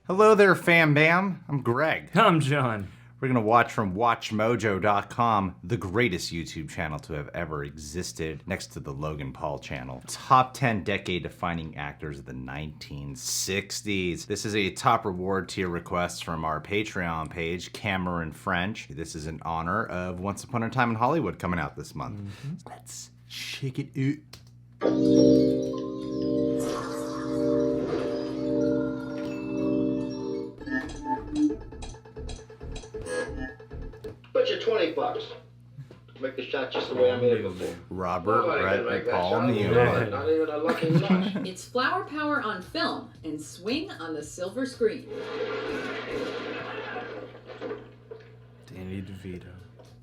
Hello there, fam bam. I'm Greg. I'm John. We're going to watch from WatchMojo.com, the greatest YouTube channel to have ever existed, next to the Logan Paul channel. Top 10 decade-defining actors of the 1960s. This is a top reward tier request from our Patreon page, Cameron French. This is in honor of Once Upon a Time in Hollywood coming out this month. Let's check it out. Bet you $20. Make the shot just the way I made it before. Robert, Red, Paul, Not Neal. even a lucky lunch. It's flower power on film and swing on the silver screen. Danny DeVito.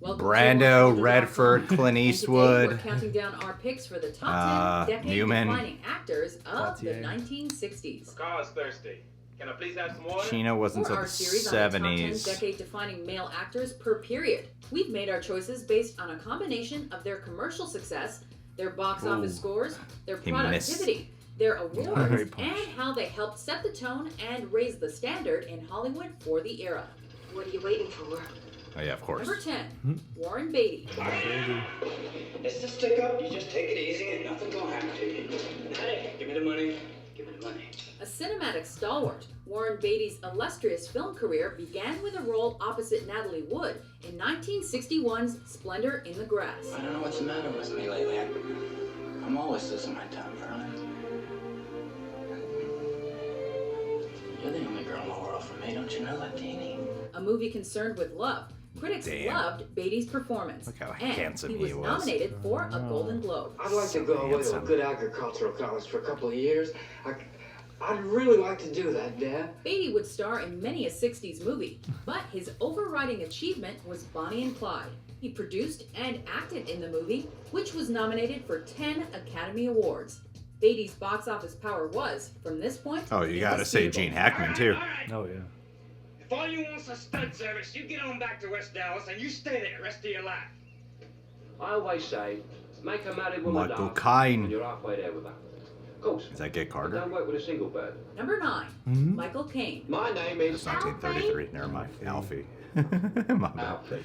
Welcome Brando, to Redford, Clint And Eastwood. today we're counting down our picks for the top 10 Newman. decade-defining actors of the Gautier. 1960s. Car's thirsty. Can I please have some water? Chino wasn't For until our the series on the top 10 70s. decade-defining male actors per period, we've made our choices based on a combination of their commercial success, their box office scores, their He productivity, their awards, Very punch. and how they helped set the tone and raise the standard in Hollywood for the era. What are you waiting for? Oh yeah, of course. Number 10, Warren Beatty. It's the stick up. You just take it easy and nothing gonna happen to you. Hey, give me the money. Give me the money. A cinematic stalwart, Warren Beatty's illustrious film career began with a role opposite Natalie Wood in 1961's Splendor in the Grass. I don't know what's the matter with me lately. I'm always losing my temper. You're the only girl in the world for me, don't you know that, Deanie? A movie concerned with love. Critics Damn. loved Beatty's performance, Look how and handsome he he was was. nominated for a Golden Globe. I'd like to go away to a handsome. good agricultural college for a couple of years. I'd really like to do that, Dad. Beatty would star in many a 60s movie, but his overriding achievement was Bonnie and Clyde. He produced and acted in the movie, which was nominated for 10 Academy Awards. Beatty's box office power was, from this point, Oh, you gotta say indisputable. Gene Hackman too. Oh, yeah. If all you want's a stud service, you get on back to West Dallas and you stay there the rest of your life. I always say, make a married woman Michael laugh Caine. when you're halfway there with her. Of course. Is that Get Carter? Don't work with a single bird. Number 9, Mhm. Michael Caine. My name is That's 1933. Never mind. Alfie. My bad. Alfie.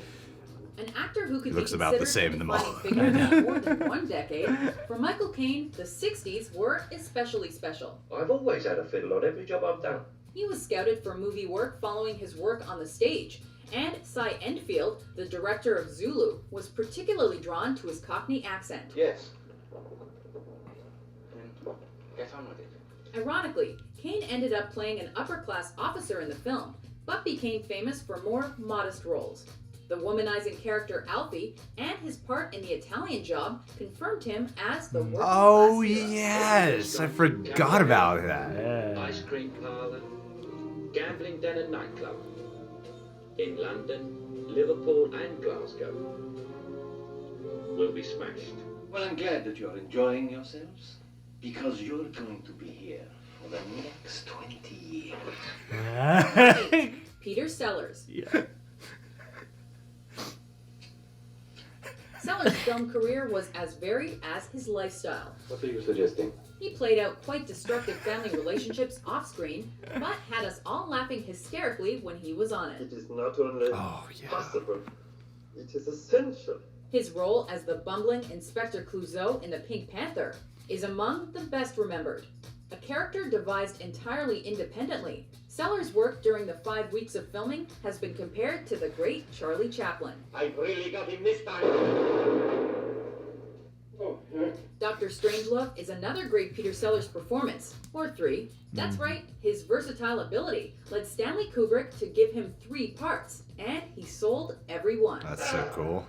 An actor who could He looks be about the considered same a in them all. defining figure of more than one decade, for Michael Caine, the 60s were especially special. I've always had a fiddle on every job I've done. He was scouted for movie work following his work on the stage, and Cy Endfield, the director of Zulu, was particularly drawn to his Cockney accent. Yes. Get on with it. Ironically, Caine ended up playing an upper-class officer in the film, but became famous for more modest roles. The womanizing character Alfie and his part in The Italian Job confirmed him as the working Oh class hero. yes, I forgot about that. Yeah. Ice cream parlour, gambling den and nightclub. In London, Liverpool and Glasgow. We'll be smashed. Well, I'm glad that you're enjoying yourselves because you're going to be here for the next 20 years. 8, Peter Sellers. Yeah. Sellers' film career was as varied as his lifestyle. What are you suggesting? He played out quite destructive family relationships off-screen, but had us all laughing hysterically when he was on it. It is not only Oh yeah. possible, it is essential. His role as the bumbling Inspector Clouseau in The Pink Panther is among the best remembered. A character devised entirely independently, Sellers' work during the 5 weeks of filming has been compared to the great Charlie Chaplin. I really got him this time. Oh, Dr. Strangelove is another great Peter Sellers performance, or 3. That's right, his versatile ability led Stanley Kubrick to give him 3 parts, and he sold every one. That's so cool.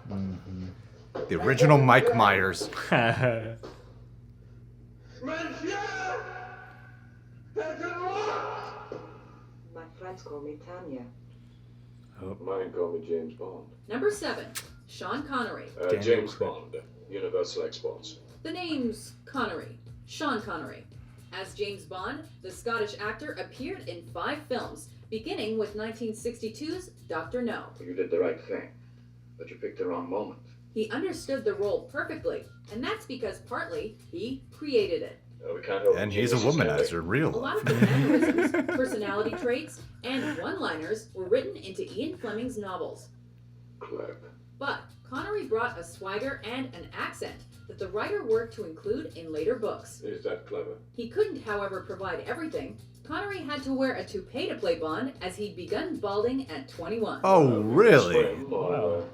The original Mike Myers. My friends call me Tanya. Mine call me James Bond. Number 7, Sean Connery. Daniel James Craig. Bond, Universal Exports. The name's Connery, Sean Connery. As James Bond, the Scottish actor appeared in 5 films, beginning with 1962's Dr. No. You did the right thing, but you picked the wrong moment. He understood the role perfectly, and that's because partly he created it. We can't hold And he's a geniuses, can we? womanizer in real A lot life. of the mannerisms, personality traits, and one-liners were written into Ian Fleming's novels. Clever. But Connery brought a swagger and an accent that the writer worked to include in later books. Is that clever? He couldn't, however, provide everything. Connery had to wear a toupee to play Bond, as he'd begun balding at 21. Oh, really? Swim or,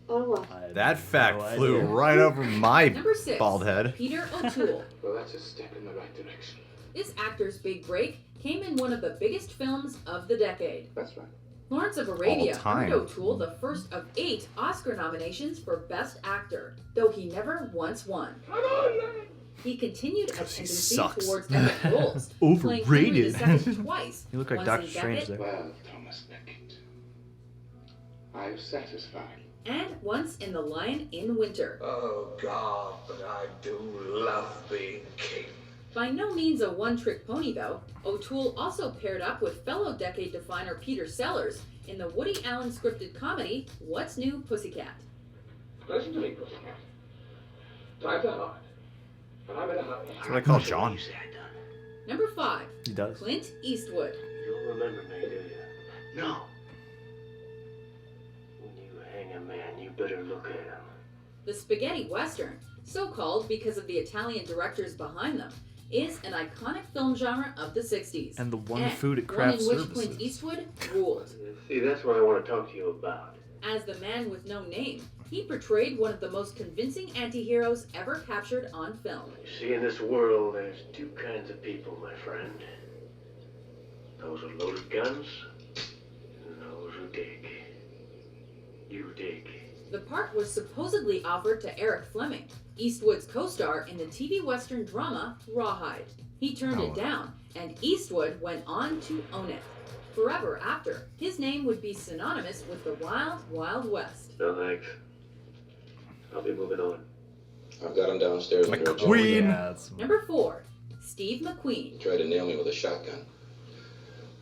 Oh, well. I had That fact no flew idea. right over my Number 6. bald head. Peter O'Toole. Well, that's a step in the right direction. This actor's big break came in one of the biggest films of the decade. That's right. Lawrence of Arabia time. earned O'Toole the first of 8 Oscar nominations for Best Actor, though he never once won. Come on, man. He continued a Because he tendency sucks. towards epic roles, playing Henry Overrated. II twice. You look like once Doctor in Strange Beckett, there. Well, Thomas Beckett, I am satisfied. and once in The Lion in Winter. Oh, God, but I do love being king. By no means a one-trick pony, though, O'Toole also paired up with fellow decade definer Peter Sellers in the Woody Allen scripted comedy What's New, Pussycat? Listen to me, Pussycat. Drive that hard. But I'm in a hurry. That's what I call John. Number 5, He does. Clint Eastwood. You don't remember me, do you? No. When you hang a man, you better look at him. The spaghetti western, so called because of the Italian directors behind them, is an iconic film genre of the 60s. And the one and food at one craft in which services. Clint Eastwood ruled. See, that's what I want to talk to you about. As the man with no name, he portrayed one of the most convincing anti-heroes ever captured on film. You see, in this world, there's two kinds of people, my friend. Those with loaded guns, and those who dig. You dig. The part was supposedly offered to Eric Fleming, Eastwood's co-star in the TV Western drama Rawhide. He turned it down, and Eastwood went on to own it. Forever after, his name would be synonymous with the Wild, Wild West. No thanks. I'll be moving on. I've got him downstairs under a McQueen. Yeah, that's Number 4, Steve McQueen. He tried to nail me with a shotgun.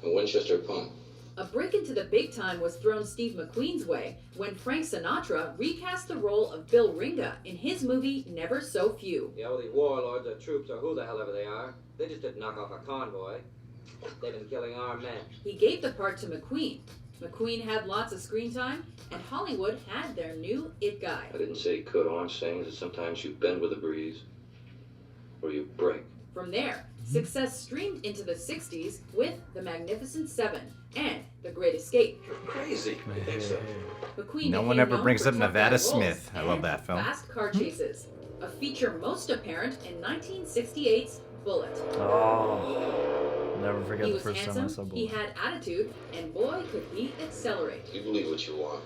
A Winchester pump. A break into the big time was thrown Steve McQueen's way when Frank Sinatra recast the role of Bill Ringa in his movie Never So Few. Yeah, well, these warlords or troops or who the hell ever they are, they just didn't knock off a convoy. They've been killing our men. He gave the part to McQueen. McQueen had lots of screen time, and Hollywood had their new it guy. I didn't say he could. All I'm saying is that sometimes you bend with the breeze, or you break. From there, success streamed into the 60s with The Magnificent Seven and The Great Escape. You're crazy. I think so. McQueen No one became ever known brings for up tough Nevada guy Smith. roles I love and that film. Fast car chases, a feature most apparent in 1968's Bullet. Oh, never forget He the was first time I handsome, saw he Bullet. had attitude, and boy could he accelerate. You believe what you want.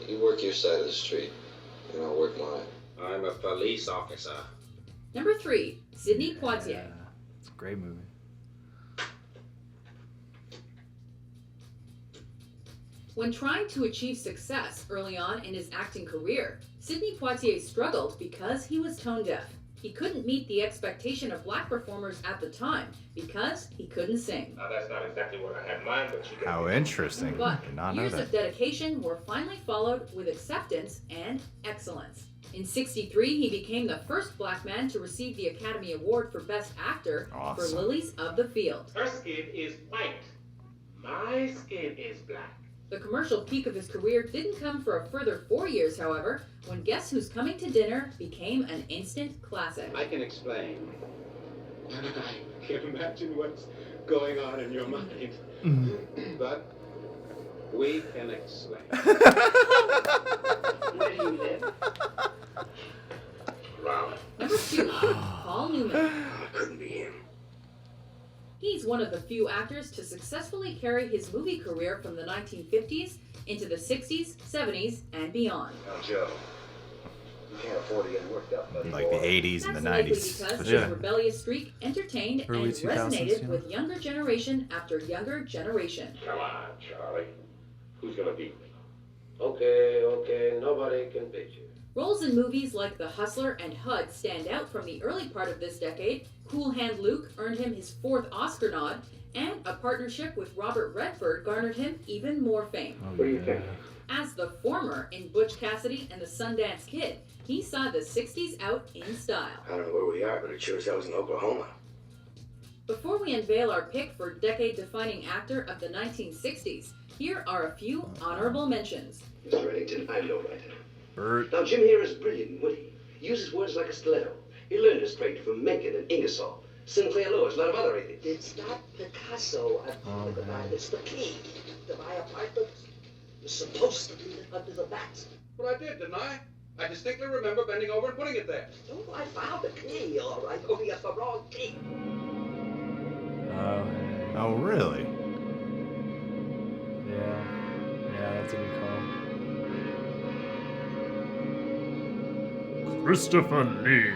You work your side of the street, and I'll work mine. I'm a police officer. Number 3, Sidney Poitier. Yeah, it's a great movie. When trying to achieve success early on in his acting career, Sidney Poitier struggled because he was tone deaf. He couldn't meet the expectation of black performers at the time because he couldn't sing. Now, that's not exactly what I had in mind, but you get How interesting. But Did not know years that. of dedication were finally followed with acceptance and excellence. In '63, he became the first black man to receive the Academy Award for Best Actor for Awesome. Lilies of the Field. Her skin is white. My skin is black. The commercial peak of his career didn't come for a further 4 years, however, when Guess Who's Coming to Dinner became an instant classic. I can explain. I can imagine what's going on in your mind. But we can explain. Where do you live? Raleigh. Number 2, Paul Newman. I couldn't be him. He's one of the few actors to successfully carry his movie career from the 1950s into the 60s, 70s, and beyond. Now, Joe, you can't afford to get worked up, buddy. Like the 80s and That's the likely 90s. because For his sure. rebellious streak entertained Early and 2000s, resonated yeah. with younger generation after younger generation. Come on, Charlie. Who's gonna beat me? Okay, nobody can beat you. Roles in movies like The Hustler and HUD stand out from the early part of this decade. Cool Hand Luke earned him his 4th Oscar nod, and a partnership with Robert Redford garnered him even more fame. Oh, What do you think? As the former in Butch Cassidy and the Sundance Kid, he he saw the 60s out in style. I don't know where we are, but it sure as hell is in Oklahoma. Before we unveil our pick for decade-defining actor of the 1960s, here are a few honorable mentions. Mr. Reddington, I'm no writer. Bert. Now, Jim here is brilliant and witty. He uses words like a stiletto. He learned his trade from Mencken and Ingersoll, Sinclair Lewis, a lot of other idiots. It's not Picasso I'm talking about. It's the key to my apartment. You're supposed to leave it under the mat. But I did, didn't I? I distinctly remember bending over and putting it there. Oh, I found the key, all right. Only it's the wrong key. Oh, really? Yeah. Yeah, that's a good call. Christopher Lee.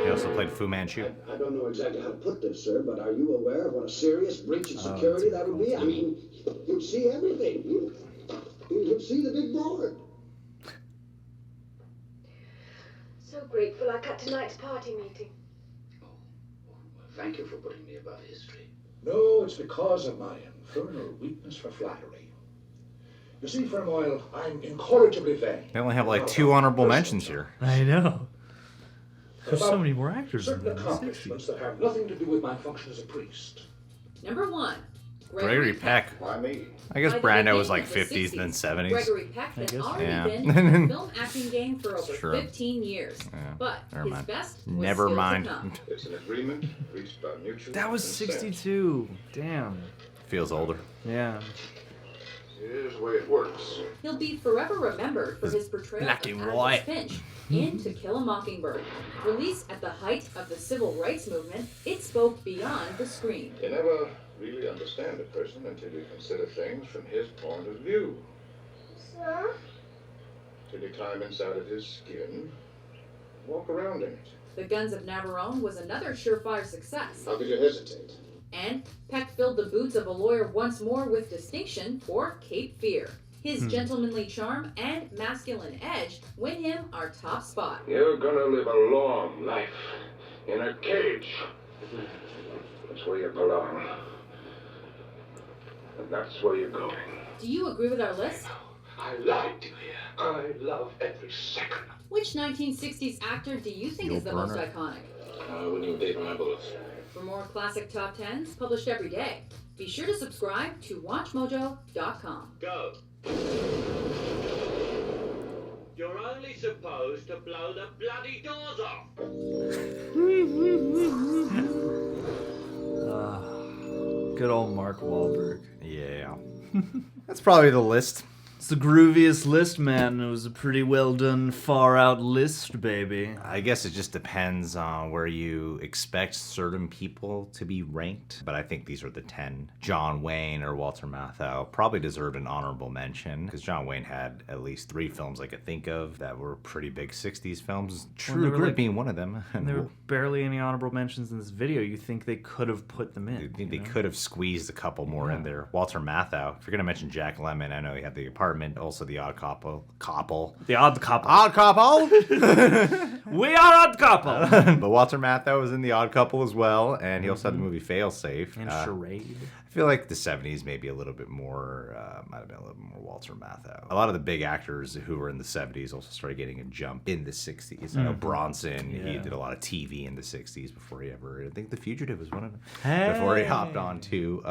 He also played Fu Manchu. I don't know exactly how to put this, sir, but are you aware of what a serious breach of security that would be? I mean, you'd see everything. You'd see the big board. So grateful I cut tonight's party meeting. Thank you for putting me above history. No, it's because of my infernal weakness for flattery. You see, Firmoil, I'm incorrigibly vain. They only have like 2 honorable mentions here. I know. There's so About many more actors in certain the accomplishments 60s. that have nothing to do with my function as a priest. Number 1. Gregory Peck. Why me? I guess By the Brando was like beginning of the 50s, then 60s, 70s. Gregory Peck I had guess. already Yeah. been in the film acting game for over True. 15 years. Yeah. But Never his mind. best was Never still mind. to come. It's an agreement reached by mutual That was consent. 62. Damn. Feels older. Yeah. Here's the way it works. He'll be forever remembered for his portrayal black of and Atticus white. Finch in To Kill a Mockingbird. Released at the height of the civil rights movement, it spoke beyond the screen. You never really understand a person until you consider things from his point of view. Sir? Till you climb inside of his skin, walk around in it. The Guns of Navarone was another surefire success. How could you hesitate? And Peck filled the boots of a lawyer once more with distinction for Cape Fear. His gentlemanly charm and masculine edge win him our top spot. You're gonna live a long life in a cage. That's where you belong. And that's where you're going. Do you agree with our list? I lied to you. I love every second. Which 1960s actor do you think is the most Burner. iconic? I wouldn't even pay for my bullets. For more classic top 10s published every day, be sure to subscribe to WatchMojo.com. Go. You're only supposed to blow the bloody doors off. Good old Mark Wahlberg. Yeah. That's probably the list. It's the grooviest list, man. It was a pretty well done, far out list, baby. I guess it just depends on where you expect certain people to be ranked. But I think these are the 10. John Wayne or Walter Matthau probably deserved an honorable mention because John Wayne had at least 3 films I could think of that were pretty big 60s films. True were Grit like- being one of them. And there were barely any honorable mentions in this video. You think they could have put them in. I think they you know? could have squeezed a couple more in there. Walter Matthau. If you're going to mention Jack Lemmon, I know he had The Apartment, also The Odd Couple. The Odd Couple. Odd Couple! We are Odd Couple! But Walter Matthau was in The Odd Couple as well, and he also had the movie Failsafe. And Charade. I feel like the 70s maybe a little bit more, might have been a little bit more Walter Matthau. A lot of the big actors who were in the 70s also started getting a jump in the 60s. I know Bronson, he did a lot of TV in the 60s before he ever, I think The Fugitive was one of them. Before he hopped on to,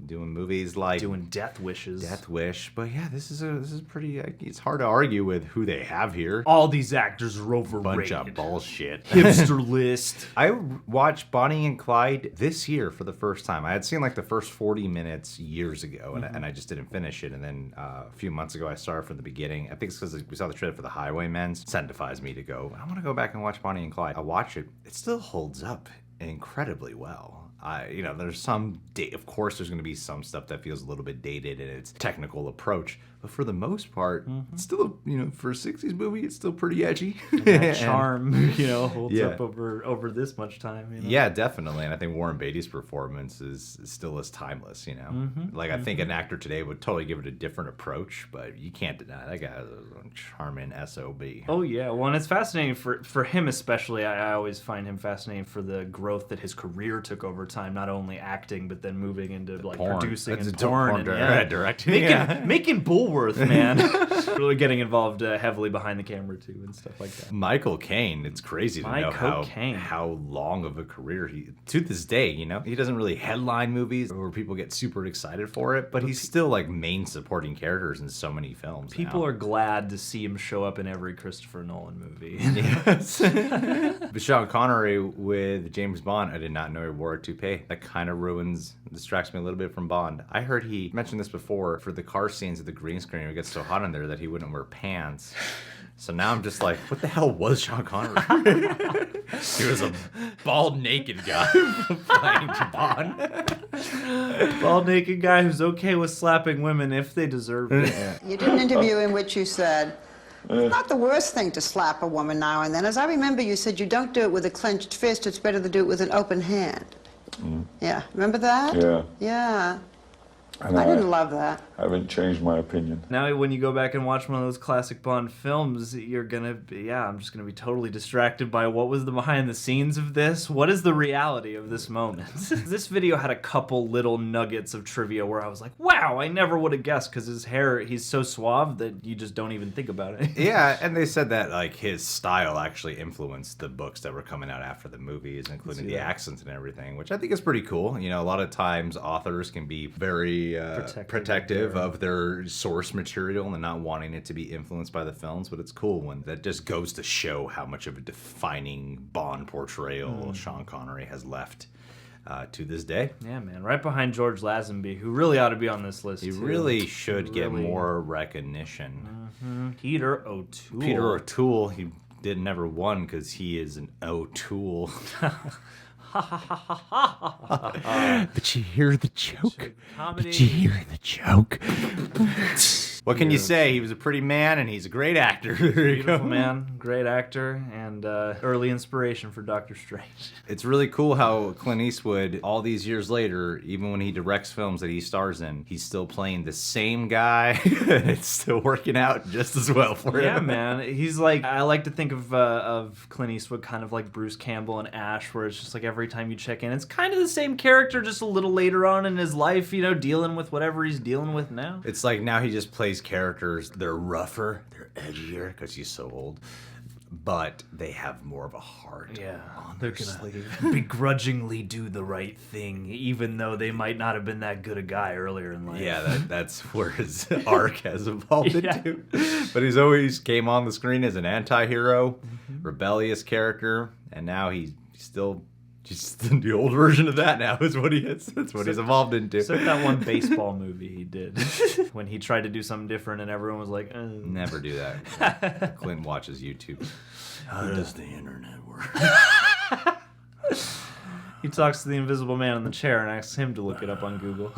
doing movies like Doing Death Wishes. Death Wish. But yeah, this is pretty, it's hard to argue with who they have here. All these actors are overrated. Bunch of bullshit. Hipster list. I watched Bonnie and Clyde this year for the first time. I had seen like the first 40 minutes years ago, and I just didn't finish it. And then a few months ago, I started from the beginning. I think it's because we saw the trailer for The Highwaymen. Incentivized me to go, I want to go back and watch Bonnie and Clyde. I watch it. It still holds up incredibly well. There's some, of course, there's going to be some stuff that feels a little bit dated in its technical approach. But for the most part, it's still, for a 60s movie, it's still pretty edgy. And that charm, holds Yeah. up over this much time. Yeah, definitely. And I think Warren Beatty's performance is still as timeless, I think an actor today would totally give it a different approach, but you can't deny that guy is a charming SOB. Oh, yeah. Well, and it's fascinating for him especially. I always find him fascinating for the growth that his career took over time, not only acting, but then moving into like Porn. producing That's and a porn. porn And, directing. Making Bullworth, man. Really getting involved heavily behind the camera, too, and stuff like that. Michael Caine, it's crazy to know how long of a career to this day, you know? He doesn't really headline movies where people get super excited for it, but he's still like main supporting characters in so many films. People are glad to see him show up in every Christopher Nolan movie. Yes. But Sean Connery with James Bond, I did not know he wore a toupee. That kind of distracts me a little bit from Bond. I heard he mentioned this before for the car scenes at the green screen. It gets so hot in there that he wouldn't wear pants. So now I'm just like, what the hell was Sean Connery? He was a bald naked guy playing Bond. Bald naked guy who's okay with slapping women if they deserve it. You did an interview in which you said, it's not the worst thing to slap a woman now and then. As I remember, you said you don't do it with a clenched fist, it's better to do it with an open hand. Yeah, remember that? Yeah. Yeah. And I didn't love that. I haven't changed my opinion. Now, when you go back and watch one of those classic Bond films, you're gonna be, I'm just gonna be totally distracted by what was the behind the scenes of this. What is the reality of this moment? This video had a couple little nuggets of trivia where I was like, wow, I never would have guessed, because his hair, he's so suave that you just don't even think about it. Yeah, and they said that like his style actually influenced the books that were coming out after the movies, including the accents and everything, which I think is pretty cool. You know, a lot of times authors can be very protective of their source material and not wanting it to be influenced by the films, but it's cool when that just goes to show how much of a defining Bond portrayal Sean Connery has left to this day. Yeah, man, right behind George Lazenby, who really ought to be on this list. He really should get more recognition. Peter O'Toole. Peter O'Toole, he never won because he is an O'Toole. But you hear the joke. But you hear the joke. What can you say? He was a pretty man, and he's a great actor. Beautiful man, great actor, and early inspiration for Doctor Strange. It's really cool how Clint Eastwood, all these years later, even when he directs films that he stars in, he's still playing the same guy, and it's still working out just as well for him. Yeah, man. He's like, I like to think of Clint Eastwood kind of like Bruce Campbell and Ash, where it's just like every time you check in, it's kind of the same character, just a little later on in his life, you know, dealing with whatever he's dealing with now. It's like now he just plays characters, they're rougher, they're edgier, because he's so old, but they have more of a heart. Yeah, on they're their gonna sleeve. begrudgingly do the right thing, even though they might not have been that good a guy earlier in life. Yeah, that's where his arc has evolved into. But he's always came on the screen as an anti-hero, rebellious character, and now he's still just the old version of that now is what he is. That's what he's evolved into. Except that one baseball movie he did when he tried to do something different and everyone was like, Never do that. Clint watches YouTube. How does the internet work? He talks to the invisible man in the chair and asks him to look it up on Google.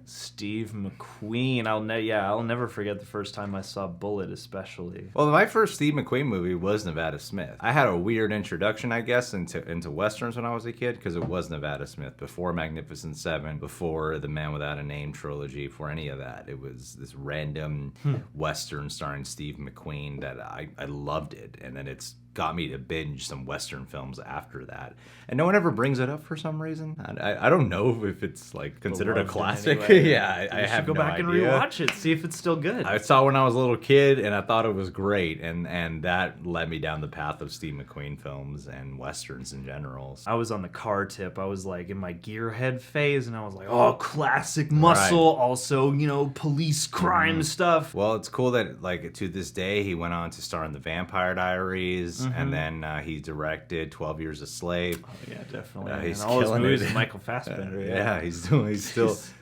Steve McQueen. I'll never forget the first time I saw Bullet, especially. Well, my first Steve McQueen movie was Nevada Smith. I had a weird introduction, I guess, into westerns when I was a kid, because it was Nevada Smith, before Magnificent Seven, before the Man Without a Name trilogy, before any of that. It was this random western starring Steve McQueen that I loved it, and then it's got me to binge some Western films after that. And no one ever brings it up for some reason. I don't know if it's like considered a classic. Anyway. Yeah, I have go back and rewatch it, see if it's still good. I saw it when I was a little kid, and I thought it was great, and that led me down the path of Steve McQueen films and Westerns in general. I was on the car tip. I was like in my gearhead phase, and I was like, oh, classic muscle, also, you know, police crime stuff. Well, it's cool that, like, to this day, he went on to star in The Vampire Diaries, and then he directed 12 Years a Slave. Oh, yeah, definitely. He's and all his killing movies it. with Michael Fassbender. Yeah, he's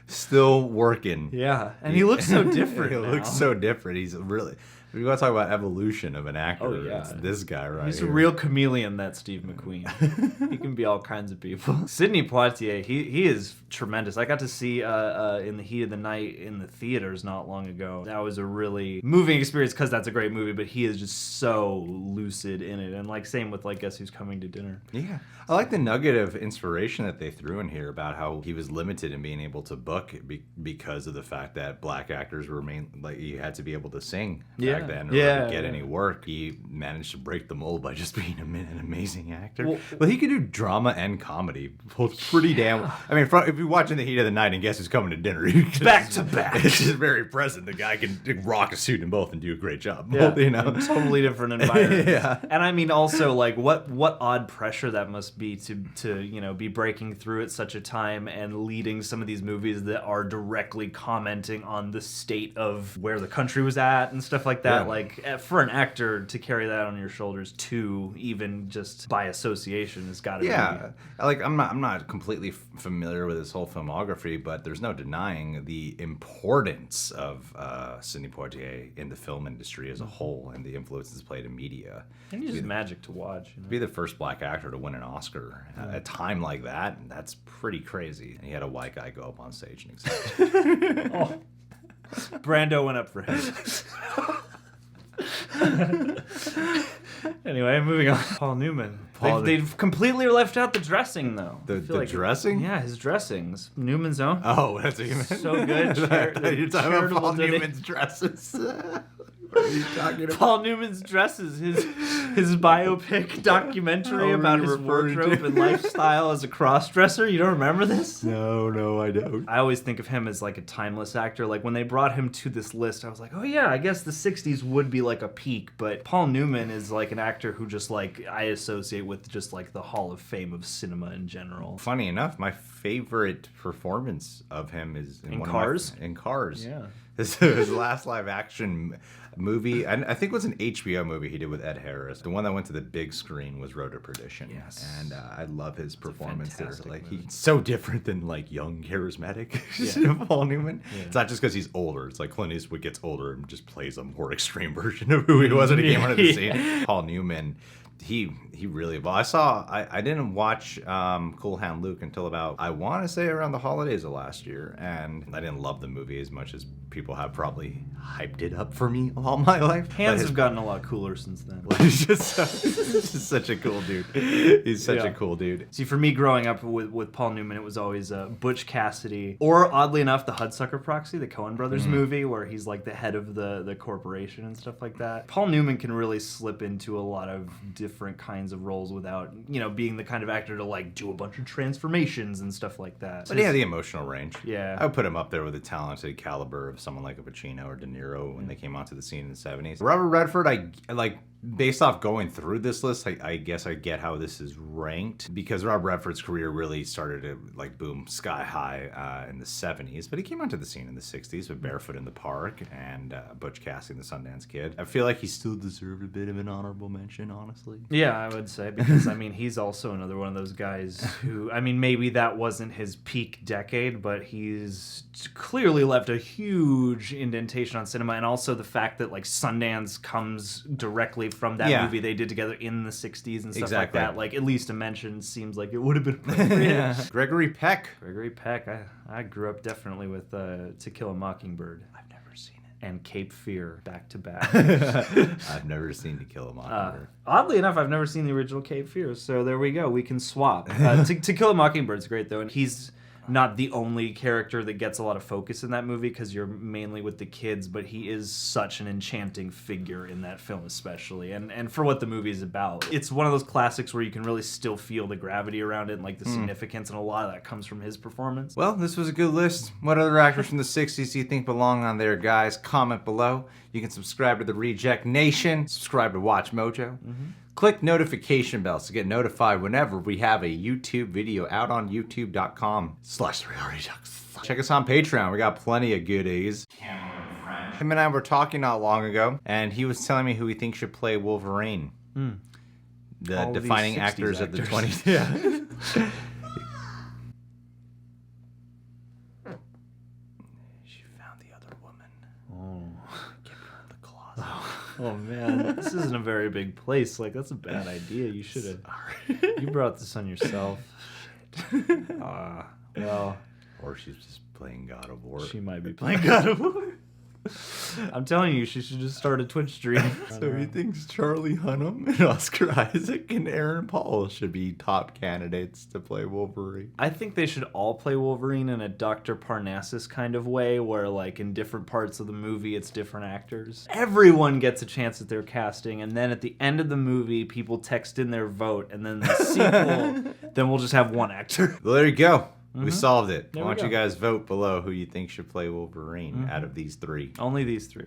still working. Yeah, and he looks so different. He looks so different. He's really. If you want to talk about evolution of an actor, it's this guy right He's here. a real chameleon, that Steve McQueen. He can be all kinds of people. Sidney Poitier, he is tremendous. I got to see In the Heat of the Night in the theaters not long ago. That was a really moving experience because that's a great movie, but he is just so lucid in it. And like same with like Guess Who's Coming to Dinner. Yeah. I like the nugget of inspiration that they threw in here about how he was limited in being able to book because of the fact that black actors were you had to be able to sing back then, or Yeah, to get yeah. any work. He managed to break the mold by just being an amazing actor. Well, he could do drama and comedy. Pretty damn. I mean, if you're watching The Heat of the Night and Guess Who's Coming to Dinner, Back to back. It's just very present. The guy can rock a suit in both and do a great job. Yeah, You know, totally different environments. Yeah. And I mean, also, like, what odd pressure that must be to you know, be breaking through at such a time and leading some of these movies that are directly commenting on the state of where the country was at and stuff like that. Yeah. Like, for an actor to carry that on your shoulders too, even just by association, has got to be. Yeah, like I'm not completely familiar with his whole filmography, but there's no denying the importance of Sidney Poitier in the film industry as a whole and the influences played in media. And he's just magic to watch. You know? Be the first black actor to win an Oscar at a time like that, and that's pretty crazy. And he had a white guy go up on stage and accept it. Oh. Brando went up for him. Anyway, moving on. Paul Newman. They've completely left out the dressing, though. The dressing? Yeah, his dressings. Newman's own. Oh, that's what you meant. So good. You're talking about Paul Newman's dresses. What are you talking about? Paul Newman's dresses. His biopic documentary about his wardrobe and lifestyle as a cross-dresser. You don't remember this? No, I don't. I always think of him as like a timeless actor. Like when they brought him to this list, I was like, oh yeah, I guess the 60s would be like a peak. But Paul Newman is like an actor who just like I associate with just like the Hall of Fame of cinema in general. Funny enough, my favorite performance of him is in Cars. In Cars. Yeah. His last live action movie, I think it was an HBO movie he did with Ed Harris. The one that went to the big screen was Road to Perdition. Yes. And I love his performance there. Like movie. he's so different than like young, charismatic Paul Newman. Yeah. It's not just because he's older. It's like Clint Eastwood gets older and just plays a more extreme version of who he was when he came onto the scene. Paul Newman, he really, well, I didn't watch Cool Hand Luke until about, I want to say around the holidays of last year, and I didn't love the movie as much as people have probably hyped it up for me all my life. Hands have gotten a lot cooler since then. He's just such a cool dude. He's such a cool dude. See, for me growing up with Paul Newman, it was always Butch Cassidy, or oddly enough, the Hudsucker Proxy, the Coen Brothers movie, where he's like the head of the corporation and stuff like that. Paul Newman can really slip into a lot of different kinds of roles without, you know, being the kind of actor to like do a bunch of transformations and stuff like that. But yeah, the emotional range. Yeah. I would put him up there with the talented caliber of someone like a Pacino or De Niro when they came onto the scene in the 70s. Robert Redford, I like, based off going through this list, I guess I get how this is ranked, because Robert Redford's career really started to like boom sky high in the 70s, but he came onto the scene in the 60s with Barefoot in the Park and Butch Cassidy and the Sundance Kid. I feel like he still deserved a bit of an honorable mention, honestly. Yeah, I would say, because I mean, he's also another one of those guys who, I mean, maybe that wasn't his peak decade, but he's clearly left a huge indentation on cinema, and also the fact that like Sundance comes directly from that movie they did together in the 60s and stuff like that. Like, at least a mention seems like it would have been appropriate. Gregory Peck. I grew up definitely with To Kill a Mockingbird. I've never seen it. And Cape Fear back to back. I've never seen To Kill a Mockingbird. Oddly enough, I've never seen the original Cape Fear, so there we go. We can swap. To Kill a Mockingbird's great, though, and he's not the only character that gets a lot of focus in that movie, because you're mainly with the kids, but he is such an enchanting figure in that film especially, and for what the movie is about. It's one of those classics where you can really still feel the gravity around it and like the significance, and a lot of that comes from his performance. Well, this was a good list. What other actors from the 60s do you think belong on there, guys? Comment below. You can subscribe to the Reject Nation, subscribe to Watch Mojo. Click notification bells to get notified whenever we have a YouTube video out on youtube.com/realredux. Check us on Patreon. We got plenty of goodies. Him and I were talking not long ago, and he was telling me who he thinks should play Wolverine. The All defining actors of the 20s. Yeah. She found the other woman. Get her in the closet. Oh man, this isn't a very big place. Like, that's a bad idea. You should have. You brought this on yourself. Well. Or she's just playing God of War. She might be playing God of War. I'm telling you, she should just start a Twitch stream. So he thinks Charlie Hunnam and Oscar Isaac and Aaron Paul should be top candidates to play Wolverine. I think they should all play Wolverine in a Dr. Parnassus kind of way, where like in different parts of the movie it's different actors. Everyone gets a chance at their casting, and then at the end of the movie people text in their vote, and then the sequel, then we'll just have one actor. Well, there you go. We solved it. There Why we don't you go. guys vote below who you think should play Wolverine out of these three? Only these three.